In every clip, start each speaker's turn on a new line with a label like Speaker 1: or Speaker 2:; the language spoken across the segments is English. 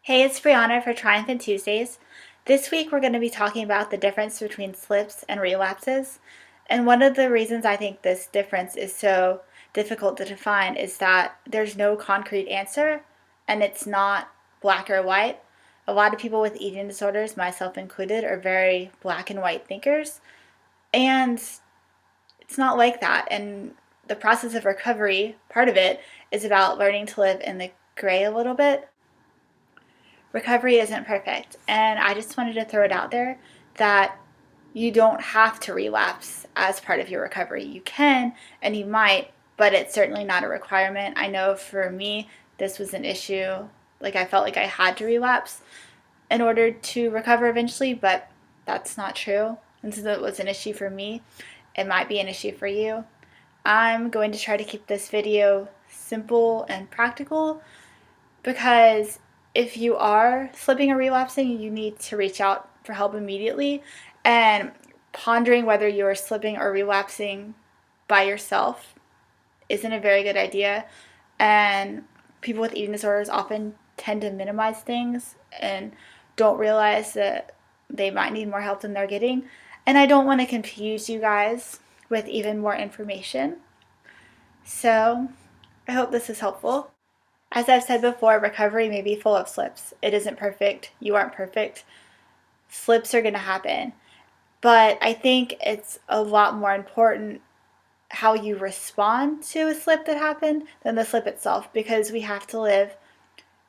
Speaker 1: Hey, it's Brianna for Triumphant Tuesdays. This week we're going to be talking about the difference between slips and relapses. And one of the reasons I think this difference is so difficult to define is that there's no concrete answer and it's not black or white. A lot of people with eating disorders, myself included, are very black and white thinkers. And it's not like that. And the process of recovery, part of it, is about learning to live in the gray a little bit. Recovery isn't perfect, and I just wanted to throw it out there that you don't have to relapse as part of your recovery. You can and you might, but it's certainly not a requirement. I know for me, this was an issue. Like, I felt like I had to relapse in order to recover eventually, but that's not true. And since it was an issue for me, it might be an issue for you. I'm going to try to keep this video simple and practical because if you are slipping or relapsing, you need to reach out for help immediately. And pondering whether you are slipping or relapsing by yourself isn't a very good idea. And people with eating disorders often tend to minimize things and don't realize that they might need more help than they're getting. And I don't want to confuse you guys with even more information. So I hope this is helpful. As I've said before, recovery may be full of slips. It isn't perfect. You aren't perfect. Slips are going to happen. But I think it's a lot more important how you respond to a slip that happened than the slip itself, because we have to live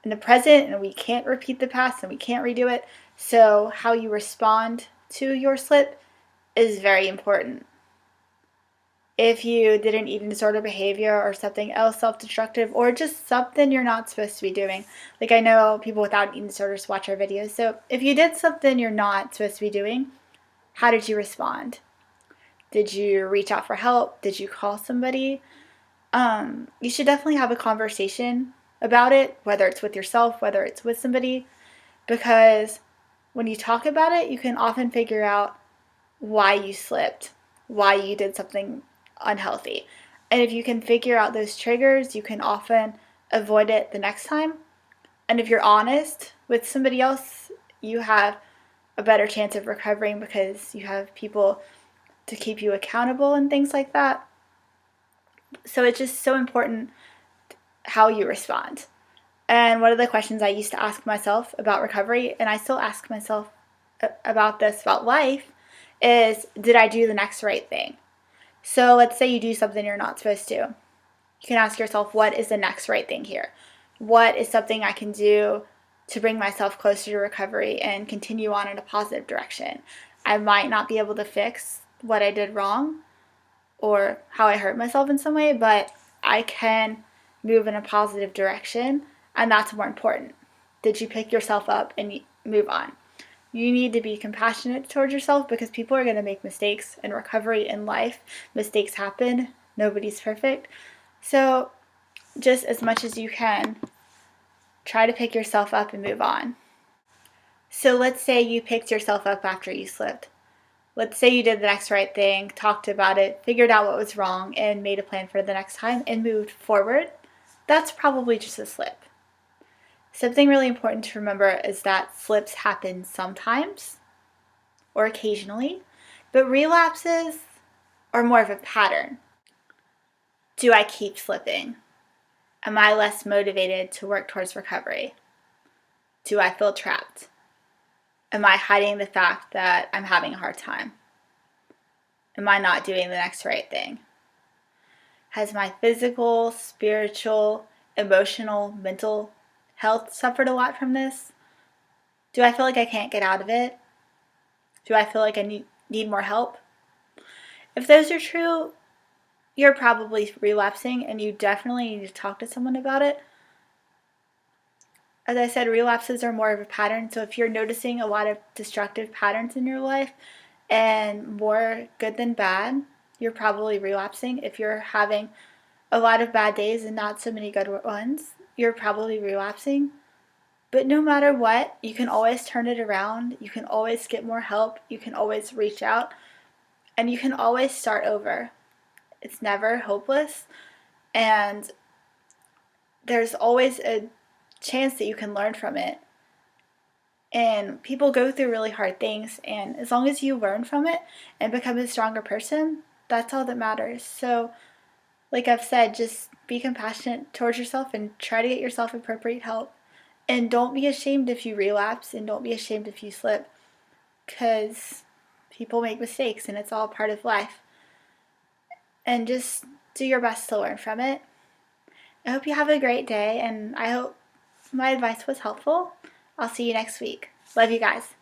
Speaker 1: in the present and we can't repeat the past and we can't redo it. So how you respond to your slip is very important. If you did an eating disorder behavior or something else self-destructive, or just something you're not supposed to be doing. Like, I know people without eating disorders watch our videos. So if you did something you're not supposed to be doing, how did you respond? Did you reach out for help? Did you call somebody? You should definitely have a conversation about it, whether it's with yourself, whether it's with somebody, because when you talk about it, you can often figure out why you slipped, why you did something unhealthy. And if you can figure out those triggers, you can often avoid it the next time. And if you're honest with somebody else, you have a better chance of recovering because you have people to keep you accountable and things like that. So it's just so important how you respond. And one of the questions I used to ask myself about recovery, and I still ask myself about this about life, is, did I do the next right thing? So let's say you do something you're not supposed to. You can ask yourself, what is the next right thing here? What is something I can do to bring myself closer to recovery and continue on in a positive direction? I might not be able to fix what I did wrong or how I hurt myself in some way, but I can move in a positive direction, and that's more important. Did you pick yourself up and move on? You need to be compassionate towards yourself because people are going to make mistakes in recovery in life. Mistakes happen. Nobody's perfect. So just as much as you can, try to pick yourself up and move on. So let's say you picked yourself up after you slipped. Let's say you did the next right thing, talked about it, figured out what was wrong, and made a plan for the next time and moved forward. That's probably just a slip. Something really important to remember is that slips happen sometimes or occasionally, but relapses are more of a pattern. Do I keep slipping? Am I less motivated to work towards recovery? Do I feel trapped? Am I hiding the fact that I'm having a hard time? Am I not doing the next right thing? Has my physical, spiritual, emotional, mental health suffered a lot from this? Do I feel like I can't get out of it? Do I feel like I need more help? If those are true, you're probably relapsing and you definitely need to talk to someone about it. As I said, relapses are more of a pattern, so if you're noticing a lot of destructive patterns in your life and more good than bad, you're probably relapsing. If you're having a lot of bad days and not so many good ones, you're probably relapsing. But no matter what, you can always turn it around. You can always get more help. You can always reach out. And you can always start over. It's never hopeless. And there's always a chance that you can learn from it. And people go through really hard things, and as long as you learn from it and become a stronger person, that's all that matters. So, like I've said, just be compassionate towards yourself and try to get yourself appropriate help. And don't be ashamed if you relapse, and don't be ashamed if you slip, because people make mistakes and it's all part of life. And just do your best to learn from it. I hope you have a great day, and I hope my advice was helpful. I'll see you next week. Love you guys.